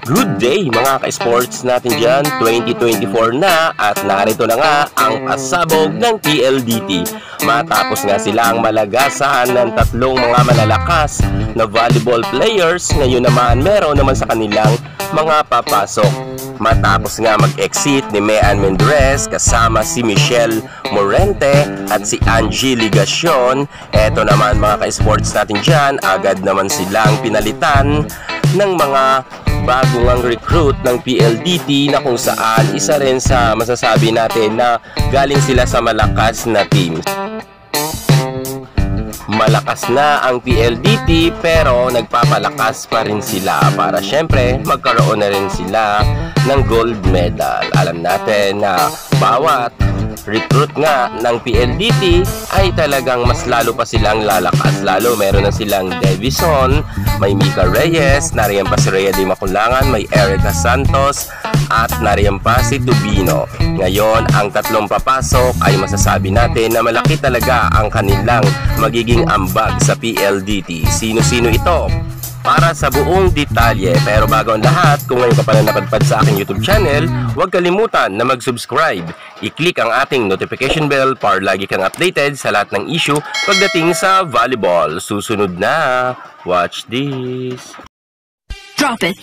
Good day mga ka-sports natin dyan, 2024 na at narito na nga ang pasabog ng PLDT. Matapos nga silang malagasan ng tatlong mga malalakas na volleyball players, ngayon naman meron naman sa kanilang mga papasok. Matapos nga mag-exit ni Mean Mendrez kasama si Michelle Morente at si Angie Ligacion, eto naman mga ka-sports natin dyan, agad naman silang pinalitan ng mga bagong recruit ng PLDT na kung saan isa rin sa masasabi natin na galing sila sa malakas na team. Malakas na ang PLDT pero nagpapalakas pa rin sila para syempre magkaroon na rin sila ng gold medal. Alam natin na bawat recruit nga ng PLDT ay talagang mas lalo pa silang lalakas. Lalo meron na silang Davison, may Mika Reyes, nariyan pa si Rhea Di Maculangan, may Erica Santos at nariyan pa si Tubino. Ngayon ang tatlong papasok ay masasabi natin na malaki talaga ang kanilang magiging ambag sa PLDT. Sino-sino ito? Para sa buong detalye, pero bago ang lahat, kung ngayon ka pa na napadpad sa aking YouTube channel, huwag kalimutan na mag-subscribe. I-click ang ating notification bell para lagi kang updated sa lahat ng issue pagdating sa volleyball. Susunod na, watch this. Drop it.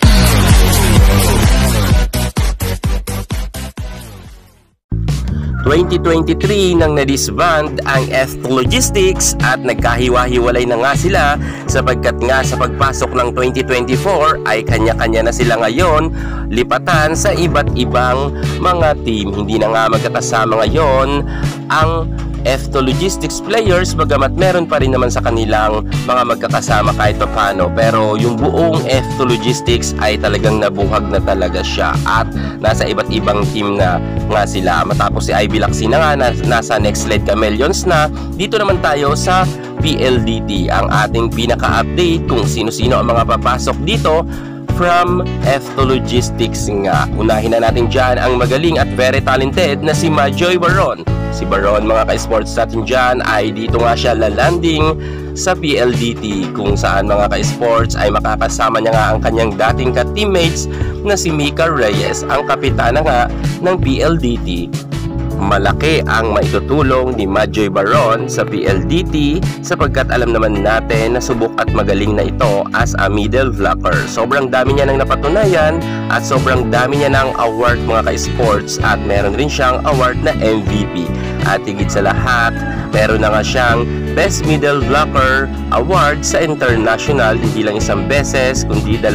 2023 nang na-disband ang F2 Logistics at nagkahiwa-hiwalay na nga sila sapagkat nga sa pagpasok ng 2024 ay kanya-kanya na sila ngayon lipatan sa iba't ibang mga team. Hindi na nga magkakasama ngayon ang F2 Logistics players, bagamat meron pa rin naman sa kanilang mga magkakasama kahit pa paano, pero yung buong F2 Logistics ay talagang nabuhag na talaga siya at nasa iba't ibang team na nga sila. Matapos si Ivy Laxina nga nasa Next Lead Chameleons na, dito naman tayo sa PLDT, ang ating pinaka-update kung sino-sino ang mga papasok dito from F2 Logistics nga. Unahin na natin dyan ang magaling at very talented na si Majoy Baron. Si Baron mga ka-sports natin dyan ay dito nga siya lalanding sa PLDT kung saan mga ka-sports ay makakasama niya nga ang kanyang dating ka-teammates na si Mika Reyes, ang kapitana nga ng PLDT. Malaki ang maitutulong ni Majoy Baron sa PLDT sapagkat alam naman natin na subok at magaling na ito as a middle blocker. Sobrang dami niya nang napatunayan at sobrang dami niya ng award mga ka-sports at meron rin siyang award na MVP. At higit sa lahat, meron na nga siyang Best Middle Blocker Award sa international, hindi lang isang beses kundi 2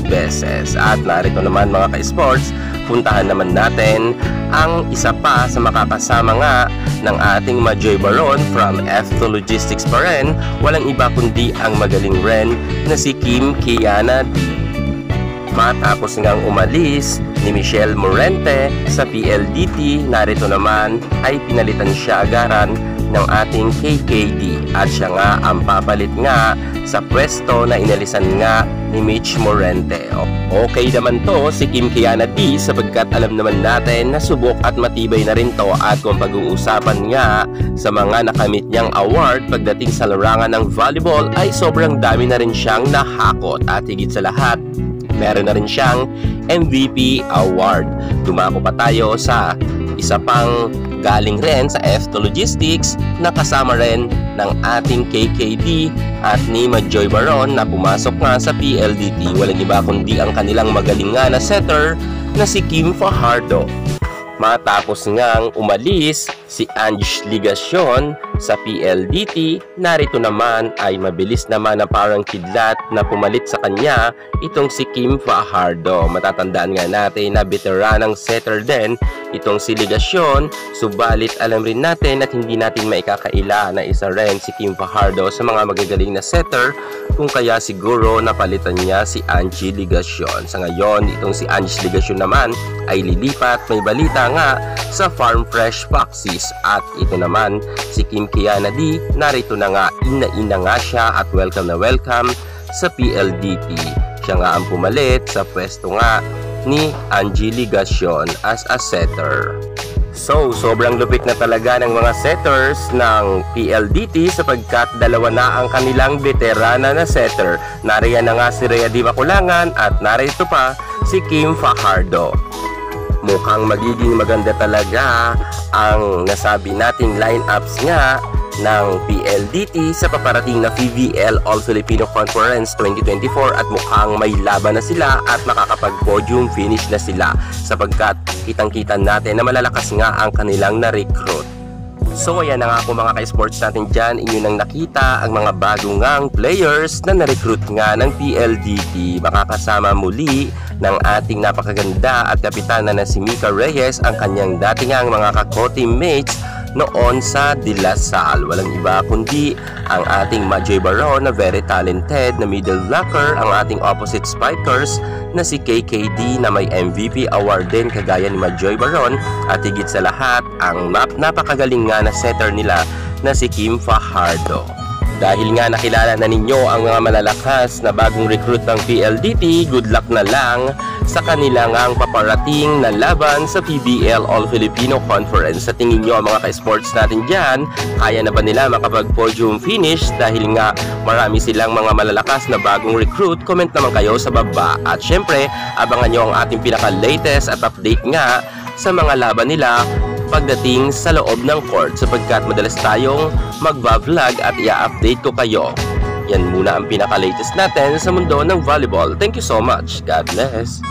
beses. At narito naman mga ka-sports, puntahan naman natin ang isa pa sa makakasama nga ng ating Majoy Baron from F2 Logistics pa rin, walang iba kundi ang magaling rin na si Kim Kiana D. Matapos ngang umalis ni Michelle Morente sa PLDT, narito naman ay pinalitan siya agaran ng ating KKD at siya nga ang papalit nga sa pwesto na inalisan nga ni Mitch Morente. Okay naman to si Kim Kiana D sapagkat alam naman natin na subok at matibay na rin to at kung pag-uusapan nga sa mga nakamit niyang award pagdating sa larangan ng volleyball ay sobrang dami na rin siyang nahakot at higit sa lahat meron na rin siyang MVP award. Dumako pa tayo sa isa pang galing rin sa F2 Logistics na kasama rin ng ating KKD at ni Majoy Baron na pumasok nga sa PLDT. Walang iba kundi ang kanilang magaling nga na setter na si Kim Fajardo. Matapos ngang umalis si Angie Ligacion sa PLDT, narito naman ay mabilis naman na parang kidlat na pumalit sa kanya itong si Kim Fajardo. Matatandaan nga natin na veteranang setter din itong si Ligacion, subalit alam rin natin at hindi natin maikakaila na isa rin si Kim Fajardo sa mga magagaling na setter, kung kaya siguro napalitan niya si Angie Ligacion. Sa ngayon, itong si Angie Ligacion naman ay lilipat, may balita nga sa Farm Fresh Foxes at ito naman si Kim Kiana D, narito na nga, ina nga siya at welcome na welcome sa PLDT. Siya nga ang pumalit sa pwesto nga ni Angie Ligacion as a setter. So, sobrang lupit na talaga ng mga setters ng PLDT sapagkat dalawa na ang kanilang veterana na setter. Nariyan na nga si Rhea Di Maculangan at narito pa si Kim Fajardo. Mukhang magiging maganda talaga ang nasabi nating lineups nga ng PLDT sa paparating na PVL All Filipino Conference 2024 at mukhang may laban na sila at makakapag-podium finish na sila sapagkat kitang-kita natin na malalakas nga ang kanilang na-recruit. So ayan na nga po mga ka-sports natin dyan, inyo nang nakita ang mga bagong ngang players na na-recruit nga ng PLDT. Makakasama muli ng ating napakaganda at kapitana na si Mika Reyes ang kanyang datingang mga ka-co-teammates noon sa De La Salle. Walang iba kundi ang ating Majoy Baron na very talented na middle blocker, ang ating opposite spikers na si KKD na may MVP award din kagaya ni Majoy Baron, at higit sa lahat ang napakagaling nga na setter nila na si Kim Fajardo. Dahil nga nakilala na ninyo ang mga malalakas na bagong recruit ng PLDT, good luck na lang sa kanilang ang paparating na laban sa PBL All Filipino Conference. Sa tingin nyo mga ka-sports natin dyan, kaya na ba nila makapag-podium finish? Dahil nga marami silang mga malalakas na bagong recruit. Comment naman kayo sa baba. At syempre, abangan nyo ang ating pinaka-latest at update nga sa mga laban nila pagdating sa loob ng court sapagkat madalas tayong magva-vlog at i-update ko kayo. Yan muna ang pinaka-latest natin sa mundo ng volleyball. Thank you so much. God bless.